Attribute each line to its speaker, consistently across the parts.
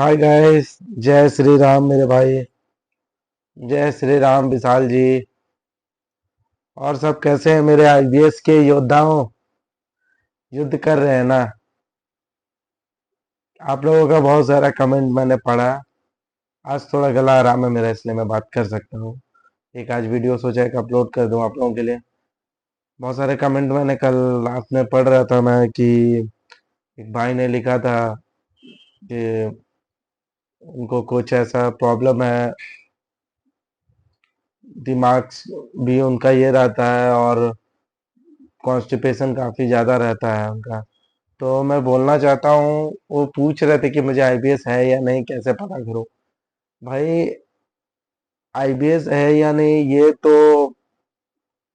Speaker 1: Hi guys. जय श्री राम मेरे भाई। जय श्री राम विशाल जी। और सब कैसे हैं मेरे आईबीएस के योद्धाओं? युद्ध कर रहे हैं ना? आप लोगों का बहुत सारा कमेंट मैंने पढ़ा। आज थोड़ा गला आराम है मेरा, इसलिए मैं बात कर सकता हूँ। एक आज वीडियो सोचा एक अपलोड कर दूं आप लोगों के लिए। बहुत सारे कमेंट मैंने कल रात में पढ़ रहा था मैं कि एक भाई ने लिखा था कि उनको कुछ ऐसा प्रॉब्लम है, दिमाग भी उनका ये रहता है और कॉन्स्टिपेशन काफी ज्यादा रहता है उनका। तो मैं बोलना चाहता हूँ, वो पूछ रहे थे कि मुझे आईबीएस है या नहीं, कैसे पता करूँ? भाई, आईबीएस है या नहीं ये तो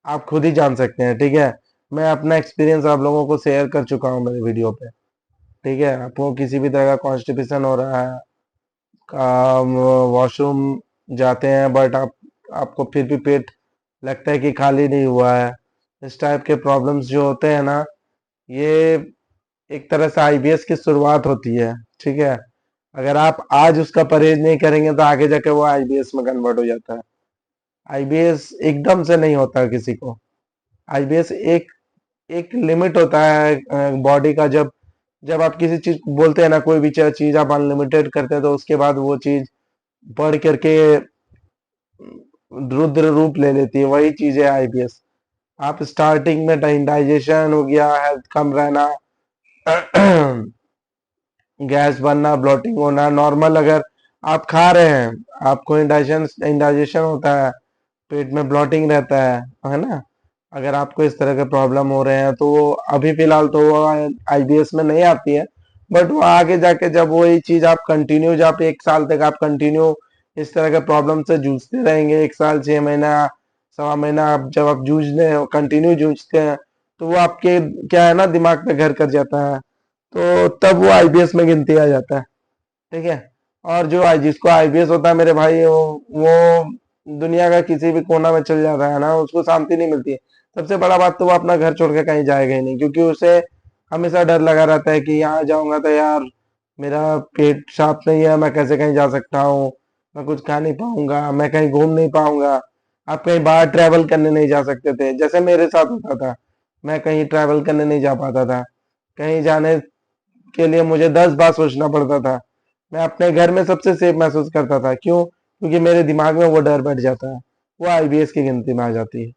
Speaker 1: आप खुद ही जान सकते हैं, ठीक है। मैं अपना एक्सपीरियंस आप लोगों को शेयर कर चुका हूँ मेरे वीडियो पे। ठीक है, आपको किसी भी तरह का कॉन्स्टिपेशन हो रहा है, वॉशरूम जाते हैं बट आपको फिर भी पेट लगता है कि खाली नहीं हुआ है, इस टाइप के प्रॉब्लम्स जो होते हैं ना, ये एक तरह से आईबीएस की शुरुआत होती है। ठीक है, अगर आप आज उसका परहेज नहीं करेंगे तो आगे जाके वो आईबीएस में कन्वर्ट हो जाता है। आईबीएस एकदम से नहीं होता किसी को। आईबीएस एक एक लिमिट होता है बॉडी का। जब जब आप किसी चीज को बोलते हैं ना, कोई भी चीज आप अनलिमिटेड करते हैं, तो उसके बाद वो चीज बढ़ करके रुद्र रूप ले लेती है। वही चीज है आईबीएस। आप स्टार्टिंग में डाइजेशन हो गया, हेल्थ कम रहना, गैस बनना, ब्लोटिंग होना नॉर्मल। अगर आप खा रहे हैं, आपको इंडाइजेशन इंडाइजेशन होता है, पेट में ब्लोटिंग रहता है ना। अगर आपको इस तरह के प्रॉब्लम हो रहे हैं तो वो अभी फिलहाल तो वो आईबीएस में नहीं आती है, बट वो आगे जाके जब वही चीज आप कंटिन्यू, जब 1 साल तक आप कंटिन्यू इस तरह के प्रॉब्लम से जूझते रहेंगे, 1 साल 6 महीना 1.25 महीना, आप जब आप जूझने कंटिन्यू जूझते हैं, तो वो आपके क्या है ना, दिमाग पे घर कर जाता है। तो तब वो आईबीएस में गिनती आ जाता है। ठीक है। और जो जिसको आईबीएस होता है मेरे भाई, वो दुनिया का किसी भी कोना में चल जाता है ना, उसको शांति नहीं मिलती है। सबसे बड़ा बात तो वो अपना घर छोड़ के कहीं जाएगा ही नहीं, क्योंकि उसे हमेशा डर लगा रहता है कि यहाँ जाऊंगा तो यार मेरा पेट साफ नहीं है, मैं कैसे कहीं जा सकता हूँ, मैं कुछ खा नहीं पाऊंगा, मैं कहीं घूम नहीं पाऊंगा। आप कहीं बाहर ट्रैवल करने नहीं जा सकते थे, जैसे मेरे साथ होता था। मैं कहीं ट्रैवल करने नहीं जा पाता था। कहीं जाने के लिए मुझे 10 बार सोचना पड़ता था। मैं अपने घर में सबसे सेफ महसूस करता था। क्यों? क्योंकि मेरे दिमाग में वो डर बैठ जाता है। वो आईबीएस की गिनती में आ जाती है।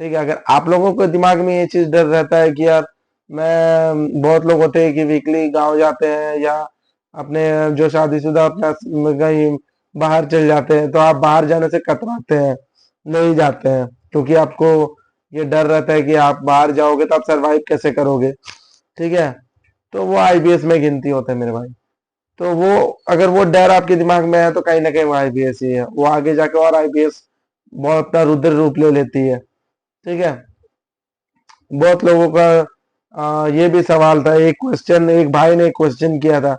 Speaker 1: ठीक है, अगर आप लोगों को दिमाग में ये चीज डर रहता है कि यार मैं, बहुत लोग होते हैं कि वीकली गांव जाते हैं या अपने जो शादीशुदा अपना कहीं बाहर चल जाते हैं, तो आप बाहर जाने से कतराते हैं, नहीं जाते हैं, क्योंकि आपको ये डर रहता है कि आप बाहर जाओगे तो आप सरवाइव कैसे करोगे। ठीक है, तो वो आईबीएस में गिनती होते हैं मेरे भाई। तो वो, अगर वो डर आपके दिमाग में है तो कहीं ना कहीं वो आईबीएस ही है। वो आगे जाके और आईबीएस बहुत अपना रुद्र रूप ले लेती है। ठीक है। बहुत लोगों का ये भी सवाल था, एक क्वेश्चन, एक भाई ने एक क्वेश्चन किया था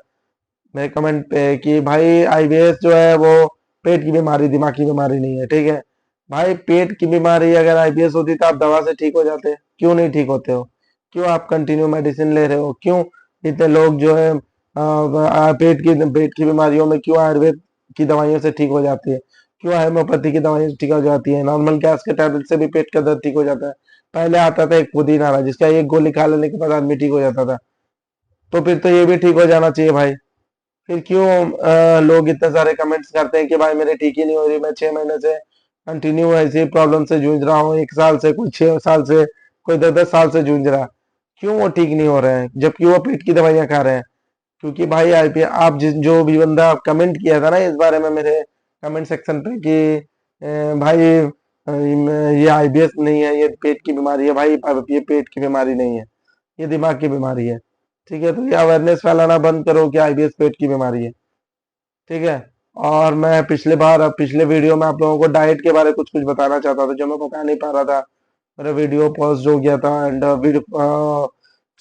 Speaker 1: मेरे कमेंट पे कि भाई आईबीएस जो है वो पेट की बीमारी, दिमाग की बीमारी नहीं है। ठीक है भाई, पेट की बीमारी अगर आईबीएस होती तो आप दवा से ठीक हो जाते। क्यों नहीं ठीक होते हो? क्यों आप कंटिन्यू मेडिसिन ले रहे हो? क्यों इतने लोग जो है पेट की बीमारियों में क्यों आयुर्वेद की दवाइयों से ठीक हो जाती है? क्यों होम्योपैथी की दवाइयों से ठीक हो जाती है? नॉर्मल गैस के टैबलेट से भी पेट का दर्द ठीक हो जाता है। पहले आता था एक पुदीना वाला, जिसका एक गोली खा लेने के बाद आदमी ठीक हो जाता था। तो फिर तो ये भी ठीक हो जाना चाहिए भाई। फिर क्यों लोग इतने सारे कमेंट्स करते हैं कि भाई मेरे ठीक ही नहीं हो रही, मैं 6 महीने से कंटिन्यू ऐसी प्रॉब्लम से जूझ रहा हूँ, 1 साल से, कोई 6 साल से, कोई 10-10 साल से जूझ रहा है। क्यों वो ठीक नहीं हो रहे हैं जबकि वो पेट की दवाइयां खा रहे हैं? क्योंकि भाई आईपी, आप जिस जो भी बंदा कमेंट किया था ना इस बारे में मेरे कमेंट सेक्शन पे कि भाई ये आईबीएस नहीं है, ये पेट की बीमारी है। भाई अब ये पेट की बीमारी नहीं है, ये दिमाग की बीमारी है। ठीक है, तो ये अवेयरनेस फैलाना बंद करो कि आईबीएस पेट की बीमारी है। ठीक है। और मैं पिछले बार, अब पिछले वीडियो में आप लोगों को डाइट के बारे कुछ कुछ बताना चाहता था, जो मैं बता नहीं पा रहा था। मेरा वीडियो पॉज हो गया था एंड वीडियो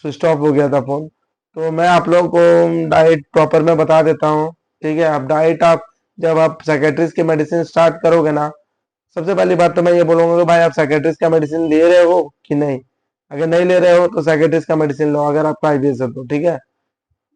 Speaker 1: स्विच ऑफ हो गया था फोन। तो मैं आप लोगों को डाइट प्रॉपर में बता देता हूँ। ठीक है, आप डाइट, आप जब आप साइकेट्रिस्ट की मेडिसिन स्टार्ट करोगे ना, सबसे पहली बात तो मैं ये बोलूंगा कि भाई आप साइकेट्रिस्ट का मेडिसिन ले रहे हो कि नहीं। अगर नहीं ले रहे हो तो साइकेट्रिस्ट का मेडिसिन लो, अगर आपका आईबीएस है तो। ठीक है,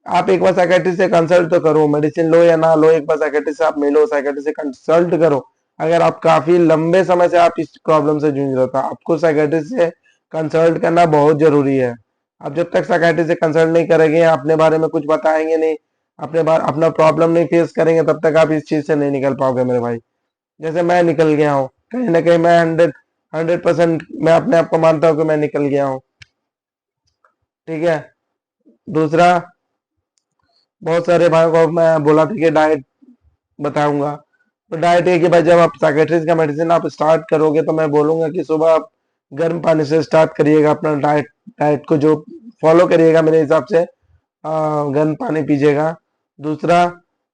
Speaker 1: आप एक बार साइकेट्रिस्ट से कंसल्ट तो करो, मेडिसिन लो या ना लो, एक बार साइकेट्रिस्ट से आप मिलो, साइकेट्रिस्ट से कंसल्ट करो। अगर आप काफी लंबे समय से आप इस प्रॉब्लम से जूझ रहे हो तो आपको साइकेट्रिस्ट से कंसल्ट करना बहुत जरूरी है। आप जब तक साइकेट्रिस्ट से कंसल्ट नहीं करेंगे, अपने बारे में कुछ बताएंगे नहीं, अपना प्रॉब्लम नहीं फेस करेंगे, तब तक आप इस चीज से नहीं निकल पाओगे मेरे भाई। जैसे मैं निकल गया हूँ, कहीं ना कहीं मैं 100% मैं अपने आप को मानता हूँ कि मैं निकल गया हूँ। ठीक है। दूसरा, बहुत सारे भाइयों को मैं बोला था कि डाइट बताऊंगा। तो डाइट है कि भाई जब आप साइकेट्रिस्ट का मेडिसिन आप स्टार्ट करोगे तो मैं बोलूंगा कि सुबह आप गर्म पानी से स्टार्ट करिएगा अपना डाइट। डाइट को जो फॉलो करिएगा मेरे हिसाब से गर्म पानी पीजिएगा। दूसरा,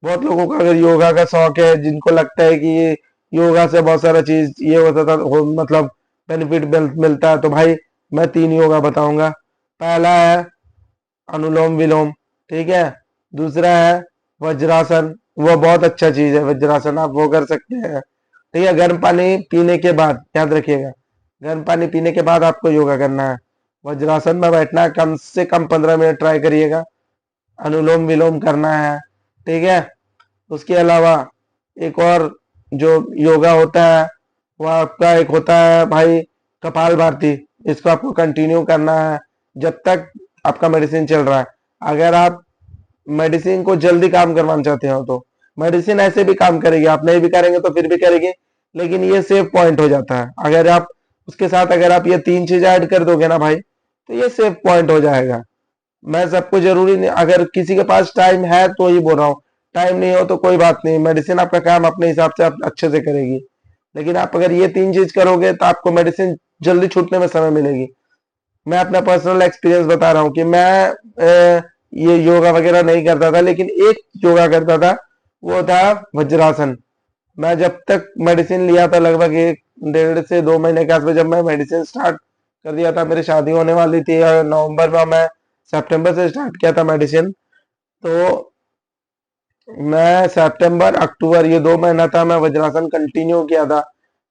Speaker 1: बहुत लोगों का अगर योगा का शौक है, जिनको लगता है कि ये योगा से बहुत सारा चीज ये होता था मतलब बेनिफिट मिलता है, तो भाई मैं 3 योगा बताऊंगा। पहला है अनुलोम विलोम। ठीक है। दूसरा है वज्रासन, वो बहुत अच्छा चीज है वज्रासन, आप वो कर सकते हैं। ठीक है। गर्म पानी पीने के बाद, याद रखिएगा, गर्म पानी पीने के बाद आपको योगा करना है। वज्रासन में बैठना है, कम से कम 15 मिनट ट्राई करिएगा। अनुलोम विलोम करना है। ठीक है। उसके अलावा एक और जो योगा होता है वो आपका एक होता है भाई कपाल भारती। इसको आपको कंटिन्यू करना है जब तक आपका मेडिसिन चल रहा है। अगर आप मेडिसिन को जल्दी काम करवाना चाहते हो तो मेडिसिन ऐसे भी काम करेगी, आप नहीं भी करेंगे तो फिर भी करेगी, लेकिन ये सेव पॉइंट हो जाता है। अगर आप उसके साथ अगर आप ये 3 चीज ऐड कर दोगे ना भाई, तो ये सेव पॉइंट हो जाएगा। मैं सबको जरूरी नहीं, अगर किसी के पास टाइम है तो ही बोल रहा हूँ, टाइम नहीं हो तो कोई बात नहीं, मेडिसिन आपका काम अपने हिसाब से आप अच्छे से करेगी। लेकिन आप अगर ये 3 चीज करोगे तो आपको मेडिसिन जल्दी छूटने में समय मिलेगी। मैं अपना पर्सनल एक्सपीरियंस बता रहा हूँ कि मैं ये योगा वगैरह नहीं करता था, लेकिन एक योगा करता था, वो था वज्रासन। मैं जब तक मेडिसिन लिया था लगभग 1 1.5 से 2 महीने के आसपास, जब मैं मेडिसिन स्टार्ट कर दिया था, मेरी शादी होने वाली थी नवंबर में, मैं सितंबर से स्टार्ट किया था मेडिसिन। तो मैं सितंबर अक्टूबर ये 2 महीना था, मैं वज्रासन कंटिन्यू किया था।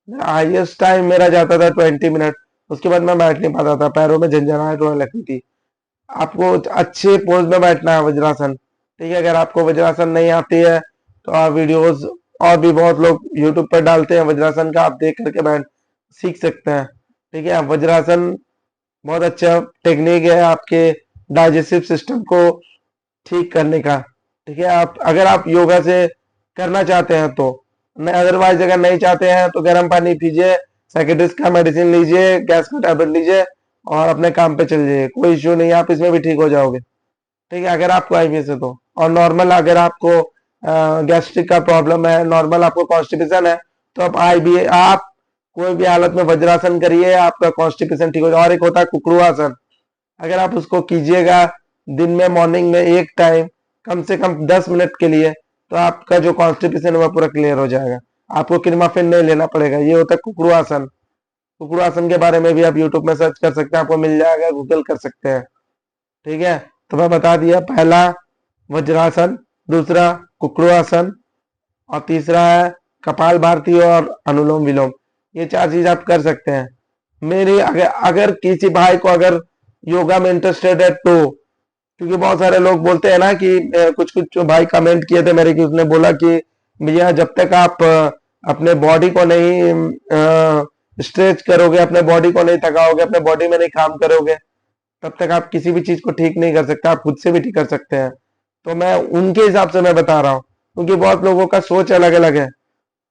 Speaker 1: हाईएस्ट टाइम मेरा जाता था 20 मिनट। उसके बाद मैं बैठ नहीं पाता था, पैरों में झंझनाहट होने लगती थी। आपको अच्छे पोज में बैठना है वज्रासन। ठीक है। अगर आपको वज्रासन नहीं आती है तो आप वीडियोस और भी बहुत लोग यूट्यूब पर डालते हैं वज्रासन का, आप देख करके बैठ सीख सकते हैं। ठीक है। वज्रासन बहुत अच्छा टेक्निक है आपके डाइजेस्टिव सिस्टम को ठीक करने का। ठीक है। आप अगर आप योगा से करना चाहते हैं तो, नहीं अदरवाइज अगर नहीं चाहते हैं तो गर्म पानी पीजिए, साइकेट्रिस्ट का मेडिसिन लीजिए, गैस का टैबलेट लीजिए और अपने काम पे चल जाइए, कोई इश्यू नहीं है, आप इसमें भी ठीक हो जाओगे। ठीक है। अगर आपको आईबीएस है तो, और नॉर्मल अगर आपको गैस्ट्रिक का प्रॉब्लम है, नॉर्मल आपको कॉन्स्टिपेशन है, तो आप कोई भी हालत में वज्रासन करिए, आपका कॉन्स्टिपेशन ठीक हो जाए। और एक होता है कुकड़ू आसन, अगर आप उसको कीजिएगा दिन में मॉर्निंग में एक टाइम, कम से कम 10 मिनट के लिए, तो आपका जो कॉन्स्टिपेशन है वो पूरा क्लियर हो जाएगा। आपको क्रिमाफिन नहीं लेना पड़ेगा। ये होता है कुकड़ू आसन। कुकड़ू आसन के बारे में भी आप यूट्यूब में सर्च कर सकते हैं, आपको मिल जाएगा, गूगल कर सकते हैं। ठीक है। तो मैं बता दिया, पहला वज्रासन, दूसरा कुकड़ू आसन, और तीसरा है कपाल भारती और अनुलोम विलोम। ये 4 चीज आप कर सकते हैं। मेरी अगर अगर किसी भाई को अगर योगा में इंटरेस्टेड है तो, क्योंकि बहुत सारे लोग बोलते हैं ना कि कुछ कुछ भाई कमेंट किए थे मेरे, कि उसने बोला कि भैया जब तक आप अपने बॉडी को नहीं स्ट्रेच करोगे, अपने बॉडी को नहीं थकाओगे, अपने बॉडी में नहीं काम करोगे, तब तक आप किसी भी चीज को ठीक नहीं कर सकते, आप खुद से भी ठीक कर सकते हैं। तो मैं उनके हिसाब से मैं बता रहा हूँ, क्योंकि बहुत लोगों का सोच अलग अलग है।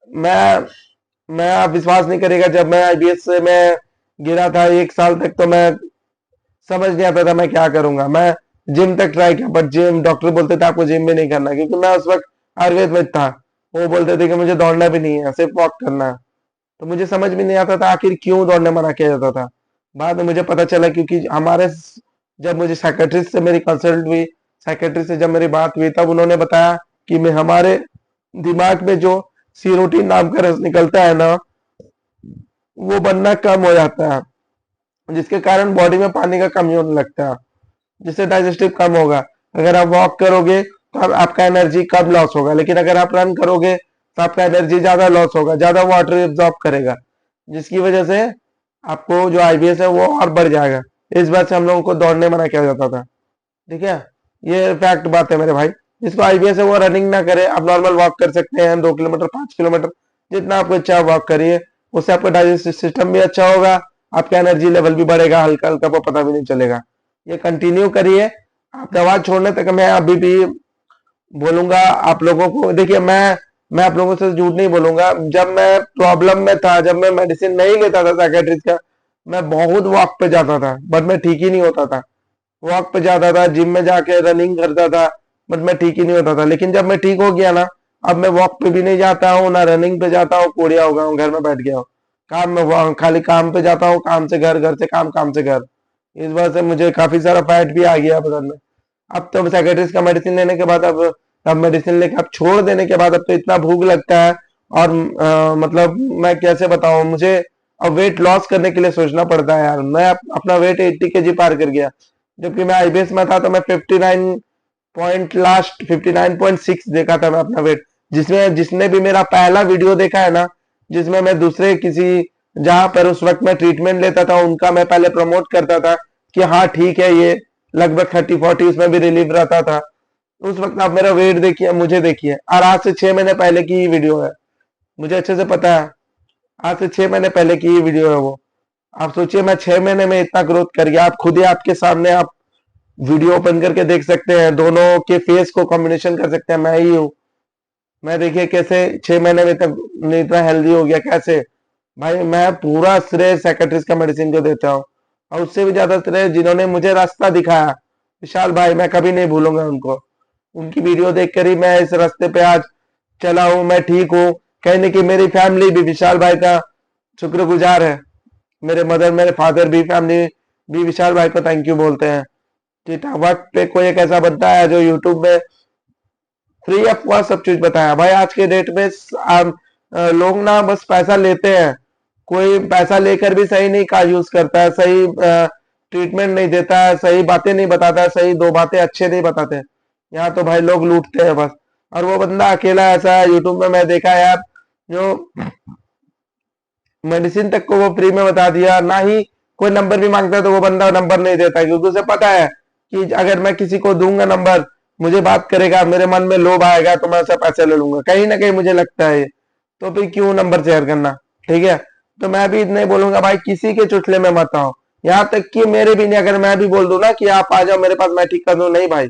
Speaker 1: मैं आप विश्वास नहीं करेगा, जब मैं आईबीएस से मैं गिरा था 1 साल तक, तो मैं समझ नहीं आता था मैं क्या करूंगा। मैं जिम तक ट्राई किया, बट जिम डॉक्टर बोलते थे आपको जिम भी नहीं करना, क्योंकि मैं उस वक्त आयुर्वेद में था। वो बोलते थे कि मुझे दौड़ना भी नहीं है, सिर्फ वॉक करना है। तो मुझे समझ में नहीं आता था आखिर क्यों दौड़ने मना किया जाता था। बाद में मुझे पता चला, क्योंकि जब मुझे साइकेट्रिस्ट से मेरी कंसल्ट हुई, साइकेट्रिस्ट से जब मेरी बात हुई, तब उन्होंने बताया कि मैं हमारे दिमाग में जो सीरोटिन नाम का रस निकलता है ना, वो बनना कम हो जाता है, जिसके कारण बॉडी में पानी का कमी होने लगता है, जिससे डाइजेस्टिव कम होगा। अगर आप वॉक करोगे तो आपका एनर्जी कम लॉस होगा, लेकिन अगर आप रन करोगे तो आपका एनर्जी ज्यादा लॉस होगा, ज्यादा वाटर एब्जॉर्ब करेगा, जिसकी वजह से आपको जो आईबीएस है वो और बढ़ जाएगा। इस बात से हम लोगों को दौड़ने मना किया जाता था। ठीक है। ये फैक्ट बात है मेरे भाई। जिसको आईबीएस है वो रनिंग ना करे, आप नॉर्मल वॉक कर सकते हैं 2 किलोमीटर 5 किलोमीटर, जितना आपको इच्छा वॉक करिए। उससे आपका डाइजेस्टिव सिस्टम भी अच्छा होगा, आपका एनर्जी लेवल भी बढ़ेगा, हल्का हल्का को पता भी नहीं चलेगा। ये कंटिन्यू करिए। आप दवा छोड़ने तक मैं अभी भी बोलूंगा आप लोगों को। देखिए मैं आप लोगों से झूठ नहीं बोलूंगा, जब मैं प्रॉब्लम में था, जब मैं मेडिसिन नहीं लेता था साइकेट्रिस्ट का, मैं बहुत वॉक पे जाता था बट मैं ठीक ही नहीं होता था। वॉक पे जाता था, जिम में जाके रनिंग करता था, बट मैं ठीक ही नहीं होता था। लेकिन जब मैं ठीक हो गया ना, अब मैं वॉक पे भी नहीं जाता हूँ, ना रनिंग पे जाता हूँ, कोड़िया हो गया हूँ, घर में बैठ गया हूँ। काम में खाली काम पे जाता हूँ, काम से घर, घर से काम, काम से घर। इस वजह से मुझे काफी सारा फैट भी आ गया बदन में। अब तो साइकेट्रिस्ट का मेडिसिन लेने के बाद, अब मेडिसिन लेके अब छोड़ देने के बाद, अब तो इतना भूख लगता है। और मतलब मैं कैसे बताऊं, मुझे अब वेट लॉस करने के लिए सोचना पड़ता है यार। मैं अपना वेट 80 kg पार कर गया, जबकि मैं आईबीएस में था तो मैं 59 पॉइंट, लास्ट 59.6 देखा था मैं अपना वेट। जिसमें जिसने भी मेरा पहला वीडियो देखा है ना, जिसमें मैं दूसरे किसी, जहां पर उस वक्त मैं ट्रीटमेंट लेता था, उनका मैं पहले प्रमोट करता था कि हाँ ठीक है, ये लगभग 30-40 उसमें भी रिलीव रहता था। उस वक्त आप मेरा वेट देखिए, मुझे देखिए, और आज से 6 महीने पहले की ही वीडियो है, मुझे अच्छे से पता है। आज से 6 महीने पहले की ही वीडियो है वो। आप सोचिए मैं 6 महीने में इतना ग्रोथ कर गया। आप खुद ही आपके सामने आप वीडियो ओपन करके देख सकते हैं, दोनों के फेस को कॉम्बिनेशन कर सकते हैं, मैं ही हूँ। मैं देखिए कैसे 6 महीने में तक इतना हेल्दी हो गया कैसे। भाई मैं पूरा श्रेय साइकेट्रिस्ट का मेडिसिन को देता हूँ, और उससे भी ज्यादा श्रेय जिन्होंने मुझे रास्ता दिखाया, विशाल भाई, मैं कभी नहीं भूलूंगा उनको। उनकी वीडियो देखकर ही मैं इस रास्ते पे आज चला हूँ, मैं ठीक हूँ। कहने की मेरी फैमिली भी विशाल भाई का शुक्रगुजार है। मेरे मदर, मेरे फादर भी, फैमिली भी विशाल भाई को थैंक यू बोलते हैं कि वक्त पे कोई एक ऐसा बनता है जो यूट्यूब में फ्री ऑफ कॉस्ट सब चीज बताया। भाई आज के डेट में लोग ना बस पैसा लेते हैं। कोई पैसा लेकर भी सही नहीं का यूज करता है, सही ट्रीटमेंट नहीं देता है, सही बातें नहीं बताता है, सही दो बातें अच्छे नहीं बताते। यहाँ तो भाई लोग लूटते हैं बस। और वो बंदा अकेला ऐसा है यूट्यूब में मैं देखा है यार, जो मेडिसिन तक को वो फ्री में बता दिया। ना ही कोई नंबर भी मांगता है तो वो बंदा नंबर नहीं देता है, क्योंकि उसे पता है कि अगर मैं किसी को दूंगा नंबर, मुझे बात करेगा, मेरे मन में लोभ आएगा तो मैं उससे पैसे ले लूंगा, कहीं ना कहीं मुझे लगता है ये। तो फिर क्यों नंबर शेयर करना। ठीक है, तो मैं भी इतना ही बोलूंगा भाई, किसी के चुटले में मत आओ। यहाँ तक कि मेरे भी नहीं, अगर मैं भी बोल दूं ना कि आप आ जाओ मेरे पास, मैं ठीक कर दूं, नहीं भाई,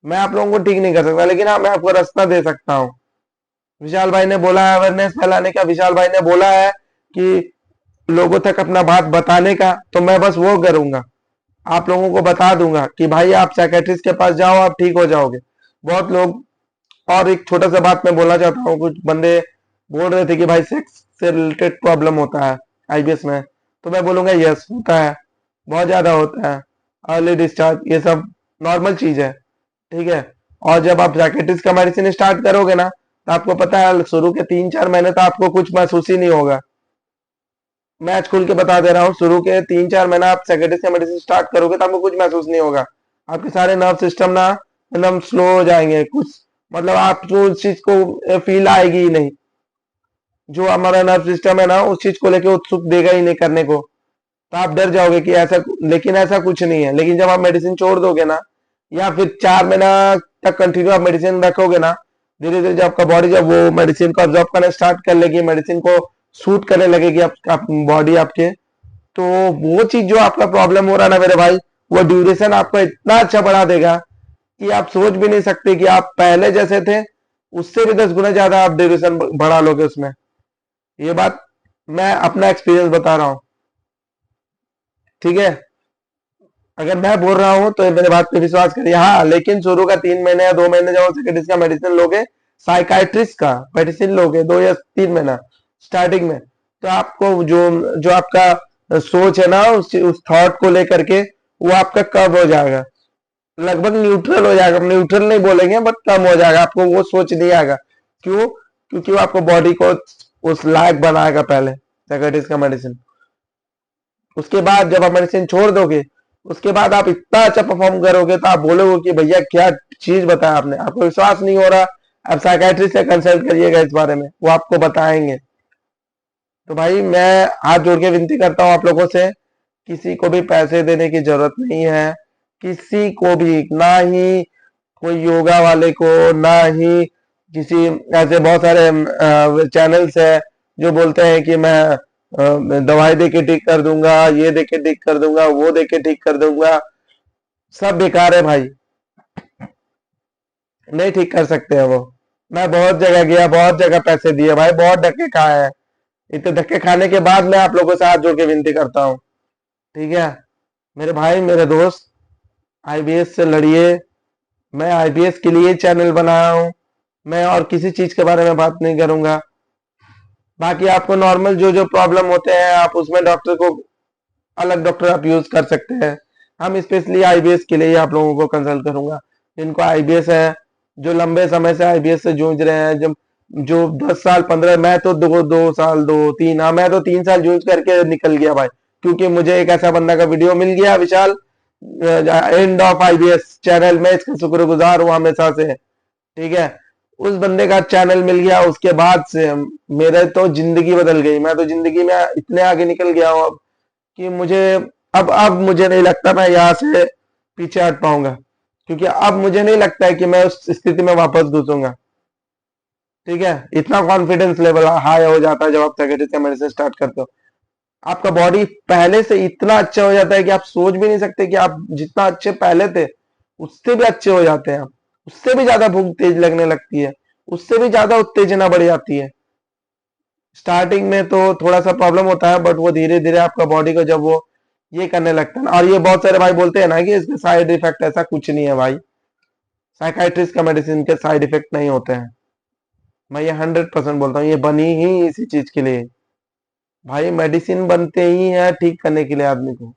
Speaker 1: मैं आप लोगों को ठीक नहीं कर सकता, लेकिन हाँ मैं आपको रास्ता दे सकता हूँ। विशाल भाई ने बोला है अवेयरनेस फैलाने का, विशाल भाई ने बोला है कि लोगों तक अपना बात बताने का, तो मैं बस वो करूंगा। आप लोगों को बता दूंगा कि भाई आप साइकेट्रिस्ट के पास जाओ, आप ठीक हो जाओगे। बहुत लोग, और एक छोटा सा बात मैं बोलना चाहता हूँ, कुछ बंदे बोल रहे थे कि भाई सेक्स से रिलेटेड प्रॉब्लम होता है आईबीएस में, तो मैं बोलूंगा यस होता है, बहुत ज्यादा होता है। अर्ली डिस्चार्ज ये सब नॉर्मल चीज है। ठीक है, और जब आप साइकेट्रिस्ट का मेडिसिन स्टार्ट करोगे ना, तो आपको पता है शुरू के 3-4 महीने तो आपको कुछ महसूस ही नहीं होगा। मैं आज खुल के बता दे रहा हूँ, शुरू के 3-4 महीना आप साइकेट्रिस्ट का मेडिसिन स्टार्ट करोगे तो आपको कुछ महसूस नहीं होगा। आपके सारे नर्व सिस्टम ना एकदम स्लो हो जाएंगे, कुछ मतलब आपको उस चीज को फील आएगी ही नहीं। जो हमारा नर्व सिस्टम है ना, उस चीज को लेके उत्सुक देगा ही नहीं करने को, तो आप डर जाओगे कि ऐसा, लेकिन ऐसा कुछ नहीं है। लेकिन जब आप मेडिसिन छोड़ दोगे ना, या फिर 4 महीना तक कंटिन्यू आप मेडिसिन रखोगे ना, धीरे धीरे जब आपका बॉडी जब वो मेडिसिन को ऑब्जॉर्व करना स्टार्ट कर लेगी, मेडिसिन को सूट करने लगेगी आप बॉडी आपके, तो वो चीज जो आपका प्रॉब्लम हो रहा है ना मेरे भाई, वो ड्यूरेशन आपका इतना अच्छा बढ़ा देगा कि आप सोच भी नहीं सकते कि आप पहले जैसे थे उससे भी 10 गुना ज्यादा आप ड्यूरेशन बढ़ा लोगे उसमें। ये बात मैं अपना एक्सपीरियंस बता रहा हूँ। ठीक है, अगर मैं बोल रहा हूँ तो मेरे बात पे विश्वास करिए। हाँ, लेकिन शुरू का 3 महीने या 2 महीने जब साइकेट्रिस्ट का मेडिसिन लोगे, साइकाइट्रिस्ट का मेडिसिन लोगे 2 या 3 महीना स्टार्टिंग में, तो आपको जो जो आपका सोच है ना, उस थॉट को लेकर के, वो आपका कम हो जाएगा, लगभग न्यूट्रल हो जाएगा। न्यूट्रल नहीं बोलेंगे बट कम हो जाएगा, आपको वो सोच नहीं आएगा। क्यों? क्योंकि वो आपको बॉडी को उस लायक बनाएगा पहले साइकाइट्रिस्ट का मेडिसिन। उसके बाद जब आप मेडिसिन छोड़ दोगे, उसके बाद आप इतना अच्छा परफॉर्म करोगे तो आप बोलोगे कि भैया क्या चीज बताया आपने। आपको विश्वास नहीं हो रहा, आप साइकाइट्रिस्ट से कंसल्ट करिएगा इस बारे में, वो आपको बताएंगे। तो भाई मैं हाथ जोड़ के विनती करता हूँ आप लोगों से, किसी को भी पैसे देने की जरूरत नहीं है, किसी को भी ना ही कोई योगा वाले को, ना ही किसी, ऐसे बहुत सारे चैनल्स है जो बोलते हैं कि मैं दवाई दे के ठीक कर दूंगा, ये दे के ठीक कर दूंगा, वो दे के ठीक कर दूंगा। सब बेकार है भाई, नहीं ठीक कर सकते हैं वो। मैं बहुत जगह गया, बहुत जगह पैसे दिए भाई, बहुत धक्के खाए हैं। इतने धक्के खाने के बाद मैं आप लोगों से हाथ जोड़ के विनती करता हूँ, ठीक है मेरे भाई, मेरे दोस्त, आईबीएस से लड़िए। मैं आईबीएस के लिए चैनल बनाया हूँ, मैं और किसी चीज के बारे में बात नहीं करूंगा। बाकी आपको नॉर्मल जो जो प्रॉब्लम होते हैं, आप उसमें डॉक्टर को, अलग डॉक्टर आप यूज कर सकते हैं। हम स्पेशली आईबीएस के लिए ही आप लोगों को कंसल्ट करूंगा, जिनको आईबीएस है, जो लंबे समय से आईबीएस से जूझ रहे हैं, जब जो 10 साल 15, मैं तो 2 साल 2 3, हाँ मैं तो 3 साल जूझ करके निकल गया भाई, क्योंकि मुझे एक ऐसा बंदा का वीडियो मिल गया, विशाल, एंड ऑफ आईबीएस चैनल में, इसका शुक्रगुजार हूँ हमेशा से, ठीक है। उस बंदे का चैनल मिल गया, उसके बाद से मेरे तो जिंदगी बदल गई। मैं तो जिंदगी में इतने आगे निकल गया हूँ अब, कि मुझे, अब मुझे नहीं लगता मैं यहाँ से पीछे हट पाऊंगा, क्योंकि अब मुझे नहीं लगता है कि मैं उस स्थिति में वापस घुसूंगा, ठीक है। इतना कॉन्फिडेंस लेवल हाई हो जाता है जब आप साइकियाट्रिस्ट का मेडिसिन स्टार्ट करते हो। आपका बॉडी पहले से इतना अच्छा हो जाता है कि आप सोच भी नहीं सकते कि आप जितना अच्छे पहले थे, उससे भी अच्छे हो जाते हैं आप। उससे भी ज्यादा भूख तेज लगने लगती है, उससे भी ज्यादा उत्तेजना बढ़ जाती है। स्टार्टिंग में तो थोड़ा सा प्रॉब्लम होता है, बट वो धीरे धीरे आपका बॉडी को जब वो ये करने लगता है ना, और ये बहुत सारे भाई बोलते हैं ना कि इसके साइड इफेक्ट, ऐसा कुछ नहीं है भाई। साइकाइट्रिस्ट का मेडिसिन के साइड इफेक्ट नहीं होते हैं। मैं ये 100% बोलता हूँ, ये बनी ही इसी चीज के लिए भाई। मेडिसिन बनते ही है ठीक करने के लिए आदमी को।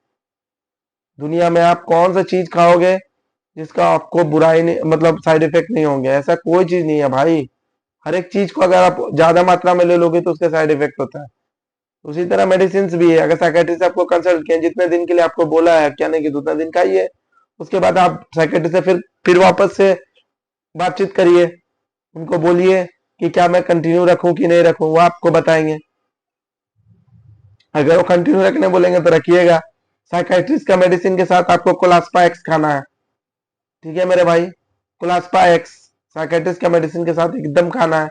Speaker 1: दुनिया में आप कौन सा चीज खाओगे जिसका आपको बुराई नहीं, मतलब साइड इफेक्ट नहीं होंगे? ऐसा कोई चीज नहीं है भाई। हर एक चीज को अगर आप ज्यादा मात्रा में ले लोगे तो उसके साइड इफेक्ट होता है। उसी तरह मेडिसिन भी है। अगर साइकेट्रिस्ट आपको कंसल्ट किया, जितने दिन के लिए आपको बोला है क्या नहीं कि उतना दिन खाइए, उसके बाद आप साइकेट्रिस्ट से फिर वापस से बातचीत करिए, उनको बोलिए कि क्या मैं कंटिन्यू रखूं कि नहीं रखूं, वो आपको बताएंगे। अगर वो कंटिन्यू रखने बोलेंगे तो रखिएगा। साइकाइट्रिस्ट का मेडिसिन के साथ आपको कोलास्पा एक्स खाना है, ठीक है मेरे भाई। कोलास्पा एक्स साइकाइट्रिस्ट का मेडिसिन के साथ एकदम खाना है।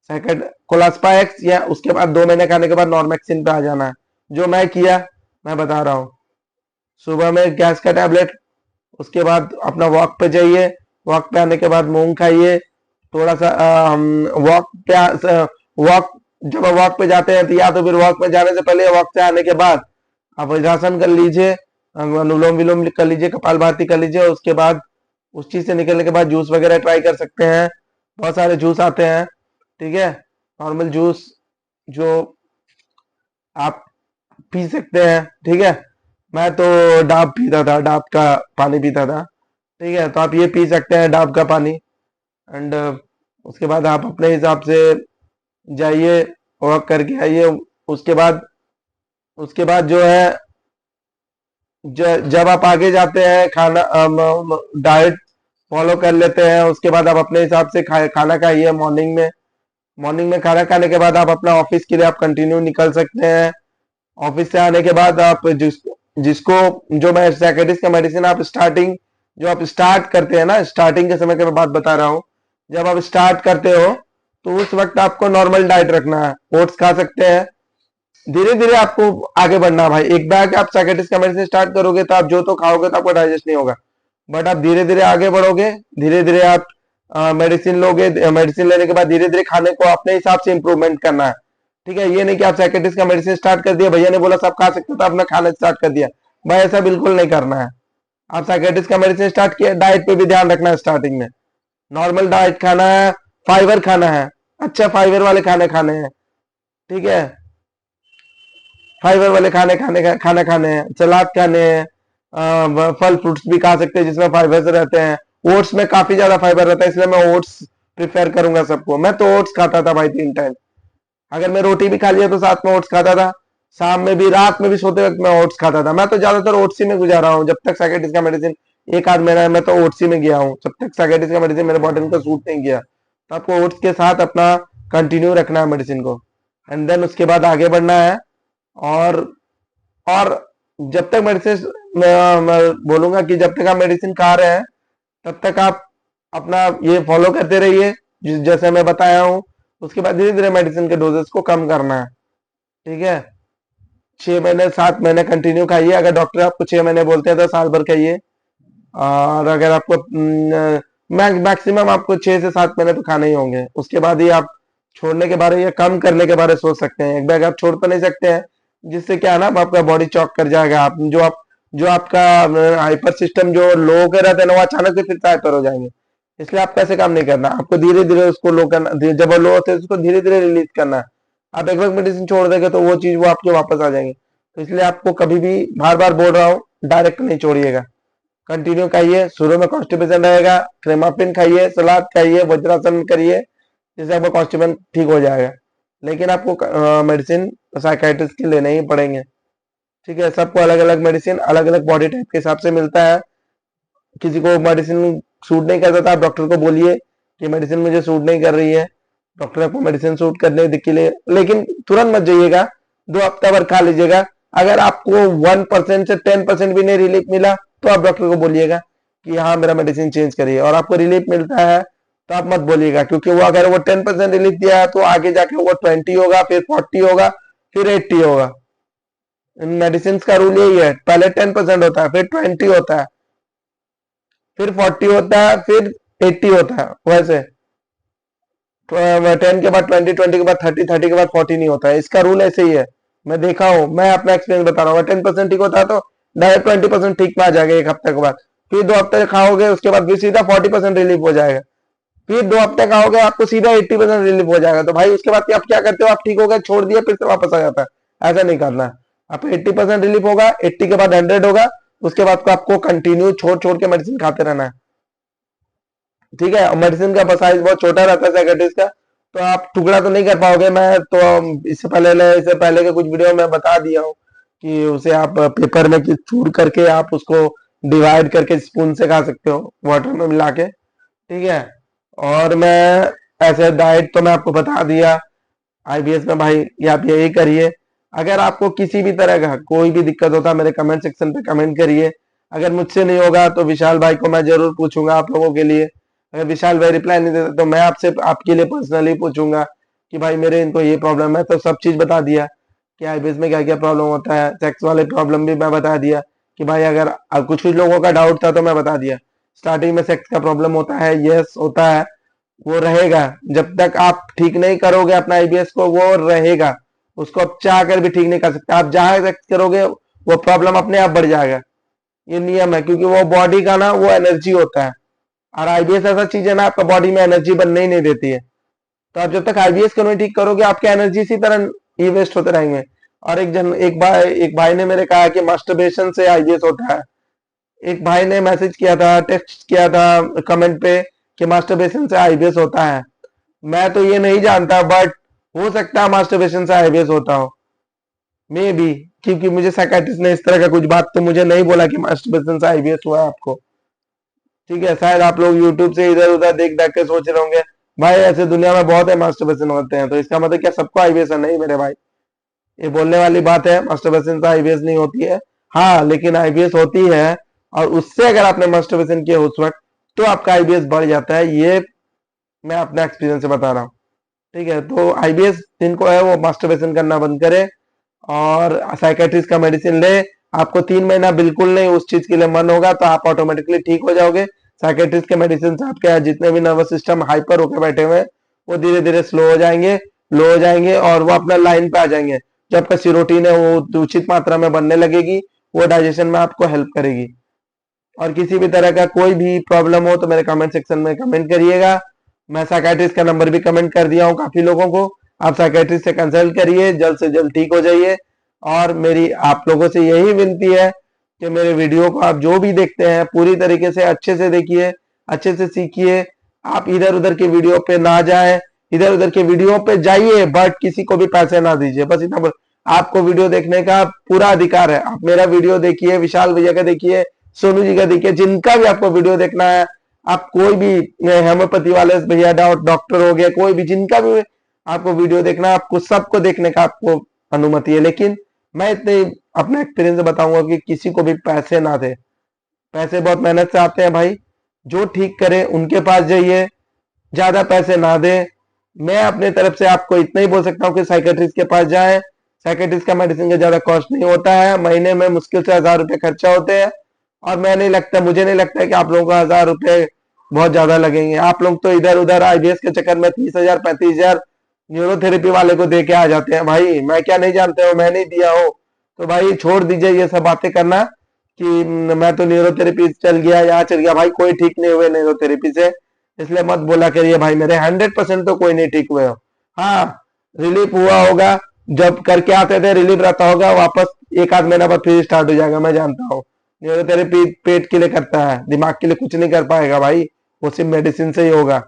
Speaker 1: साइकाइट कोलास्पा एक्स, या उसके बाद 2 महीने खाने के बाद नॉर्मेक्सिन पे आ जाना है, जो मैं किया, मैं बता रहा हूँ। सुबह में गैस का टैबलेट, उसके बाद अपना वॉक पे जाइए, वॉक पे आने के बाद मूंग खाइए, थोड़ा सा वॉक पे, वॉक, जब वॉक पे जाते हैं तो या तो फिर वॉक पे जाने से पहले, वॉक से आने के बाद आप वज्रासन कर लीजिए, अनुलोम विलोम कर लीजिए, कपाल भाती कर लीजिए। उसके बाद उस चीज से निकलने के बाद जूस वगैरह ट्राई कर सकते हैं। बहुत सारे जूस आते हैं, ठीक है, नॉर्मल जूस जो आप पी सकते हैं, ठीक है। मैं तो डाब पीता था, डाब का पानी पीता था, ठीक है। तो आप ये पी सकते हैं डाब का पानी। एंड उसके बाद आप अपने हिसाब से जाइए, वॉक करके आइए। उसके बाद उसके बाद जो है, जब आप आगे जाते हैं, खाना डाइट फॉलो कर लेते हैं, उसके बाद आप अपने हिसाब से खाना खाइए मॉर्निंग में। मॉर्निंग में खाना खाने के बाद आप अपना ऑफिस के लिए आप कंटिन्यू निकल सकते हैं। ऑफिस से आने के बाद आप जिसको, जो मैं साइकेट्रिस्ट का मेडिसिन आप स्टार्टिंग, जो आप स्टार्ट करते हैं ना, स्टार्टिंग के समय की मैं बात बता रहा हूँ। जब आप स्टार्ट करते हो तो उस वक्त आपको नॉर्मल डाइट रखना है, ओट्स खा सकते हैं। धीरे धीरे आपको आगे बढ़ना है भाई। एक बार आप साइकेट्रिस्ट का मेडिसिन स्टार्ट करोगे तो आप जो तो खाओगे तो आपको डाइजेस्ट नहीं होगा, बट आप धीरे धीरे आगे बढ़ोगे। धीरे धीरे आप मेडिसिन लोगे, मेडिसिन लेने के बाद धीरे धीरे खाने को अपने हिसाब से इंप्रूवमेंट करना है, ठीक है। ये नहीं कि आप साइकेट्रिस्ट का मेडिसिन स्टार्ट कर दिया, भैया ने बोला सब खा सकते तो आपने खाना स्टार्ट कर दिया, भाई ऐसा बिल्कुल नहीं करना है। आप साइकेट्रिस्ट का मेडिसिन स्टार्ट किया, डाइट पे भी ध्यान रखना है। स्टार्टिंग में नॉर्मल डाइट खाना है, फाइबर खाना है, अच्छा फाइबर वाले खाने खाने हैं, ठीक है। फाइबर वाले खाना खाने हैं, सलाद खाने हैं, फल फ्रूट्स भी खा सकते हैं जिसमें फाइबर रहते हैं। ओट्स में काफी ज्यादा फाइबर रहता है, इसलिए मैं ओट्स प्रिफेर करूंगा सबको। मैं तो ओट्स खाता था भाई 3 टाइम। अगर मैं रोटी भी खा लिया तो साथ में ओट्स खाता था। शाम में भी, रात में भी सोते वक्त मैं ओट्स खाता था। मैं तो ज्यादातर ओट्स ही में गुजारा हूँ जब तक साइकेट्रिस्ट का मेडिसिन, एक आध महीना मैं तो ओट्स ही में गया हूँ, जब तक साइकेट्रिस्ट का मेडिसिन मेरे बॉडी को सूट नहीं किया। तो आपको ओट्स के साथ अपना कंटिन्यू रखना है मेडिसिन को, एंड देन उसके बाद आगे बढ़ना है। और और जब तक मेडिसिन, मैं बोलूंगा कि जब तक आप मेडिसिन खा रहे हैं तब तक आप अपना ये फॉलो करते रहिए जैसे मैं बताया हूँ। उसके बाद धीरे धीरे मेडिसिन के डोजेस को कम करना है, ठीक है। 6 महीने 7 महीने कंटिन्यू खाइए, अगर डॉक्टर आपको 6 महीने बोलते हैं तो साल भर खाइए। और अगर आपको मैक्सिमम आपको 6 से 7 महीने तो खाने ही होंगे, उसके बाद ही आप छोड़ने के बारे या कम करने के बारे सोच सकते हैं। एक बैग आप छोड़ तो नहीं सकते हैं, जिससे क्या है ना, आपका बॉडी चॉक कर जाएगा। आप जो आपका हाइपर सिस्टम जो लो के रहते हैं ना, वो अचानक से फिर से हाइपर हो जाएंगे। इसलिए आपको ऐसे काम नहीं करना, आपको धीरे धीरे उसको लो करना, जब वो लो होते हैं उसको धीरे धीरे रिलीज करना है। आप एक बार मेडिसिन छोड़ देंगे तो वो चीज वो आपके वापस आ जाएंगे। तो इसलिए आपको कभी भी, बार बार बोल रहा हूँ, डायरेक्ट नहीं छोड़िएगा, कंटिन्यू खाइए। शुरू में कॉन्स्टिपेशन रहेगा, क्रेमापिन खाइए, सलाद खाइए, वज्रासन करिए, जिससे आपका कॉन्स्टिपेशन ठीक हो जाएगा। लेकिन आपको मेडिसिन साइकाइट्रिस्ट के लेने ही पड़ेंगे, ठीक है। सबको अलग अलग मेडिसिन अलग अलग बॉडी टाइप के हिसाब से मिलता है। किसी को मेडिसिन सूट नहीं करता, आप डॉक्टर को बोलिए कि मेडिसिन मुझे सूट नहीं कर रही है, डॉक्टर आपको मेडिसिन सूट करने के लिए, लेकिन तुरंत मत जाइएगा, 2 हफ्ता भर खा लीजिएगा। अगर आपको 1% से 10% भी नहीं रिलीफ मिला तो आप डॉक्टर को बोलिएगा कि हाँ मेरा मेडिसिन चेंज करिए, और आपको रिलीफ मिलता है तो आप मत बोलिएगा, क्योंकि वो अगर वो 10% रिलीफ दिया है तो आगे जाके वो 20 होगा, फिर 40 होगा, फिर 80 होगा। इन मेडिसिन का रूल यही है, पहले 10% होता है, फिर 20 होता है, फिर 40 होता है, फिर 80 होता है। वैसे 10 के बाद 20, 20 के बाद 30, 30 के बाद 40 नहीं होता है। इसका रूल ऐसे ही है, मैं देखा हूं, मैं अपना एक्सपीरियंस बता रहा हूँ। 10% ठीक होता है तो डायरेक्ट 20% ठीक में आ जाएगा 1 हफ्ते के बाद। फिर 2 हफ्ते खाओगे, उसके बाद फिर सीधा 40% रिलीफ हो जाएगा। फिर 2 हफ्ते खाओगे, आपको सीधा 80% रिलीफ हो जाएगा। तो भाई उसके बाद आप क्या करते हो, आप ठीक हो गए, छोड़ दिया, फिर से वापस आ जाता है। ऐसा नहीं करना है। आप 80% रिलीफ होगा, 80 के बाद 100 होगा, उसके बाद को आपको कंटिन्यू छोड़ छोड़ के मेडिसिन खाते रहना है, ठीक है। मेडिसिन का साइज बहुत छोटा रहता है साइकेट्रिस्ट का, तो आप टुकड़ा तो नहीं कर पाओगे। मैं तो इससे पहले के कुछ वीडियो में बता दिया हूँ कि उसे आप पेपर में चूर करके आप उसको डिवाइड करके स्पून से खा सकते हो, वाटर में मिला के, ठीक है। और मैं ऐसे डाइट तो मैं आपको बता दिया। आईबीएस में भाई ये आप यही करिए। अगर आपको किसी भी तरह का कोई भी दिक्कत होता है, मेरे कमेंट सेक्शन पे कमेंट करिए। अगर मुझसे नहीं होगा तो विशाल भाई को मैं जरूर पूछूंगा आप लोगों के लिए। अगर विशाल भाई रिप्लाई नहीं देते तो मैं आपसे आपके लिए पर्सनली पूछूंगा कि भाई मेरे इनको ये प्रॉब्लम है। तो सब चीज बता दिया कि आईबीएस में क्या क्या प्रॉब्लम होता है। सेक्स वाले प्रॉब्लम भी मैं बता दिया कि भाई अगर कुछ कुछ लोगों का डाउट था तो मैं बता दिया। स्टार्टिंग में सेक्स का प्रॉब्लम होता है, यस होता है, वो रहेगा। जब तक आप ठीक नहीं करोगे अपना आईबीएस को, वो रहेगा। उसको आप चाह कर भी ठीक नहीं कर सकते। आप जहां तक करोगे वो प्रॉब्लम अपने आप बढ़ जाएगा, ये नियम है। क्योंकि वो बॉडी का ना वो एनर्जी होता है, और आईबीएस ऐसा चीज है ना, आपका बॉडी में एनर्जी बनने ही नहीं देती है। तो आप जब तक आईबीएस को नहीं ठीक करोगे, आपके एनर्जी इसी तरह ही वेस्ट होते रहेंगे। और एक भाई ने मेरे कहा कि मास्टरबेशन से आईबीएस होता है। एक भाई ने मैसेज किया था, टेक्स्ट किया था कमेंट पे कि मास्टरबेशन से आईबीएस होता है। मैं तो ये नहीं जानता, बट हो सकता है मास्टरबेशन से आईबीएस होता हो, मे बी। क्योंकि मुझे साइकाइट्रिस्ट ने इस तरह का कुछ बात तो मुझे नहीं बोला कि मास्टरबेशन से आईबीएस हुआ है आपको, ठीक है। शायद आप लोग यूट्यूब से इधर उधर देख देख के सोच रहे होंगे भाई ऐसे दुनिया में बहुत है मास्टरबेशन होते हैं, तो इसका मतलब क्या सबको आईबीएस है? नहीं मेरे भाई, ये बोलने वाली बात है। मास्टरबेशन से आईबीएस नहीं होती है, हाँ, लेकिन आईबीएस होती है। और उससे अगर आपने मास्टरबेशन किया उस वक्त तो आपका आईबीएस बढ़ जाता है। ये मैं अपने एक्सपीरियंस से बता रहा हूँ, ठीक है। तो आईबीएस जिनको है वो मास्टरबेशन करना बंद करे और साइकेट्रिस्ट का मेडिसिन ले। आपको 3 महीना बिल्कुल नहीं उस चीज के लिए मन होगा तो आप ऑटोमेटिकली ठीक हो जाओगे। साइकेट्रिस्ट के मेडिसिन से आपके जितने भी नर्वस सिस्टम हाइपर होकर बैठे हुए हैं वो धीरे धीरे स्लो हो जाएंगे, लो हो जाएंगे, और वो अपना लाइन पे आ जाएंगे। जो आपका सीरोटीन है वो उचित मात्रा में बनने लगेगी, वो डाइजेशन में आपको हेल्प करेगी। और किसी भी तरह का कोई भी प्रॉब्लम हो तो मेरे कमेंट सेक्शन में कमेंट करिएगा। मैं साइकाइट्रिस्ट का नंबर भी कमेंट कर दिया हूँ काफी लोगों को। आप साइकाइट्रिस्ट से कंसल्ट करिए, जल्द से जल्द ठीक हो जाइए। और मेरी आप लोगों से यही विनती है कि मेरे वीडियो को आप जो भी देखते हैं पूरी तरीके से अच्छे से देखिए, अच्छे से सीखिए। आप इधर उधर के वीडियो पे ना जाएं, इधर उधर के वीडियो पे जाइए बट किसी को भी पैसे ना दीजिए, बस इतना आपको वीडियो देखने का पूरा अधिकार है। आप मेरा वीडियो देखिए, विशाल भैया का देखिए, सोनू जी का देखिए, जिनका भी आपको वीडियो देखना है। आप कोई भी होम्योपैथी वाले भैया, डॉक्टर हो गया, कोई भी, जिनका भी आपको वीडियो देखना है, आपको सबको देखने का आपको अनुमति है। लेकिन मैं इतने अपने एक्सपीरियंस से बताऊंगा कि किसी को भी पैसे ना दे। पैसे बहुत मेहनत से आते हैं भाई, जो ठीक करे उनके पास जाइए, ज्यादा पैसे ना दे। मैं अपने तरफ से आपको इतना ही बोल सकता हूँ कि साइकेट्रिस्ट के पास जाएं। साइकेट्रिस्ट का मेडिसिन का ज्यादा कॉस्ट नहीं होता है, महीने में मुश्किल से 1000 रुपये खर्चा होते हैं। और मुझे नहीं लगता है कि आप लोगों को 1000 रुपये बहुत ज्यादा लगेंगे। आप लोग तो इधर उधर आईबीएस के चक्कर में 30,000 35,000 न्यूरोथेरेपी वाले को दे के आ जाते हैं। भाई मैं क्या नहीं जानते हो, मैं नहीं दिया हो। तो भाई छोड़ दीजिए ये सब बातें करना कि मैं तो न्यूरोथेरेपी चल गया, यहाँ चल गया। भाई कोई ठीक नहीं हुए न्यूरोथेरेपी से, इसलिए मत बोला करिए भाई मेरे। 100% तो कोई नहीं ठीक हुए हो। हाँ, रिलीफ हुआ होगा, जब करके आते थे रिलीफ रहता होगा, वापस एक आध महीना बाद फिर स्टार्ट हो जाएगा, मैं जानता हूँ। न्यूरोथेरेपी पेट के लिए करता है, दिमाग के लिए कुछ नहीं कर पाएगा भाई, वो सिर्फ मेडिसिन से ही होगा।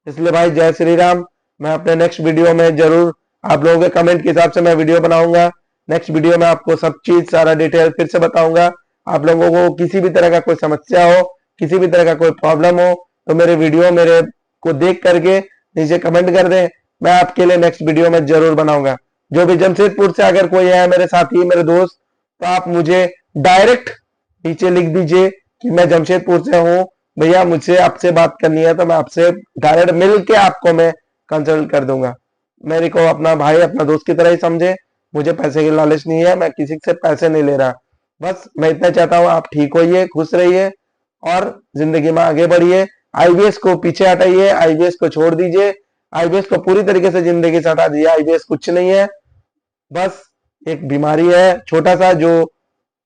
Speaker 1: इसलिए भाई जय श्री राम। मैं अपने नेक्स्ट वीडियो में जरूर आप लोगों के कमेंट के हिसाब से मैं वीडियो बनाऊंगा। नेक्स्ट वीडियो में आपको सब चीज सारा डिटेल फिर से बताऊंगा। आप लोगों को किसी भी तरह का कोई समस्या हो, किसी भी तरह का कोई प्रॉब्लम हो, तो मेरे वीडियो मेरे को देख करके नीचे कमेंट कर दें, मैं आपके लिए नेक्स्ट वीडियो में जरूर बनाऊंगा। जो भी जमशेदपुर से अगर कोई है मेरे साथी मेरे दोस्त, तो आप मुझे डायरेक्ट नीचे लिख दीजिए कि मैं जमशेदपुर से हूँ भैया, मुझसे आपसे बात करनी है, तो मैं आपसे डायरेक्ट मिल के आपको मैं कंसल्ट कर दूंगा। मेरे को अपना भाई अपना दोस्त की तरह ही समझे, मुझे पैसे की लालच नहीं है, मैं किसी से पैसे नहीं ले रहा। बस मैं इतना चाहता हूँ आप ठीक होइए, खुश रहिए और जिंदगी में आगे बढ़िए। आईबीएस को पीछे हटाइए, आईबीएस को छोड़ दीजिए, आईबीएस को पूरी तरीके से जिंदगी से हटा दीजिए। आईबीएस कुछ नहीं है, बस एक बीमारी है छोटा सा जो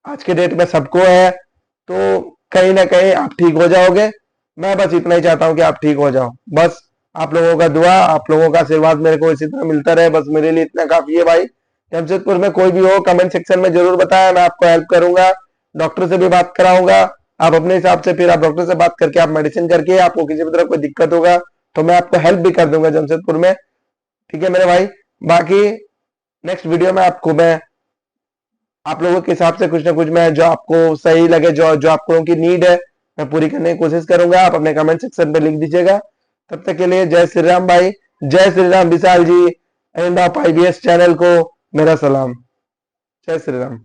Speaker 1: आज के डेट में सबको है। तो कहीं ना कहीं आप ठीक हो जाओगे। मैं बस इतना ही चाहता हूँ कि आप ठीक हो जाओ। बस आप लोगों का दुआ, आप लोगों का आशीर्वाद मेरे को इसी तरह मिलता रहे, बस मेरे लिए इतना काफी है भाई। जमशेदपुर में कोई भी हो कमेंट सेक्शन में जरूर बताया, मैं आपको हेल्प करूंगा। डॉक्टर से भी बात कराऊंगा। आप अपने हिसाब से फिर आप डॉक्टर से बात करके आप मेडिसिन करके आपको किसी भी तरह कोई दिक्कत होगा तो मैं आपको हेल्प भी कर दूंगा जमशेदपुर में। ठीक है मेरे भाई। बाकी नेक्स्ट वीडियो में आपको मैं आप लोगों के हिसाब से कुछ ना कुछ मैं जो आपको सही लगे, जो जो आप लोगों की नीड है, मैं पूरी करने की कोशिश करूंगा। आप अपने कमेंट सेक्शन पे लिख दीजिएगा। तब तक के लिए जय श्री राम भाई, जय श्री राम विशाल जी, एंड ऑफ आईबीएस चैनल को मेरा सलाम। जय श्री राम।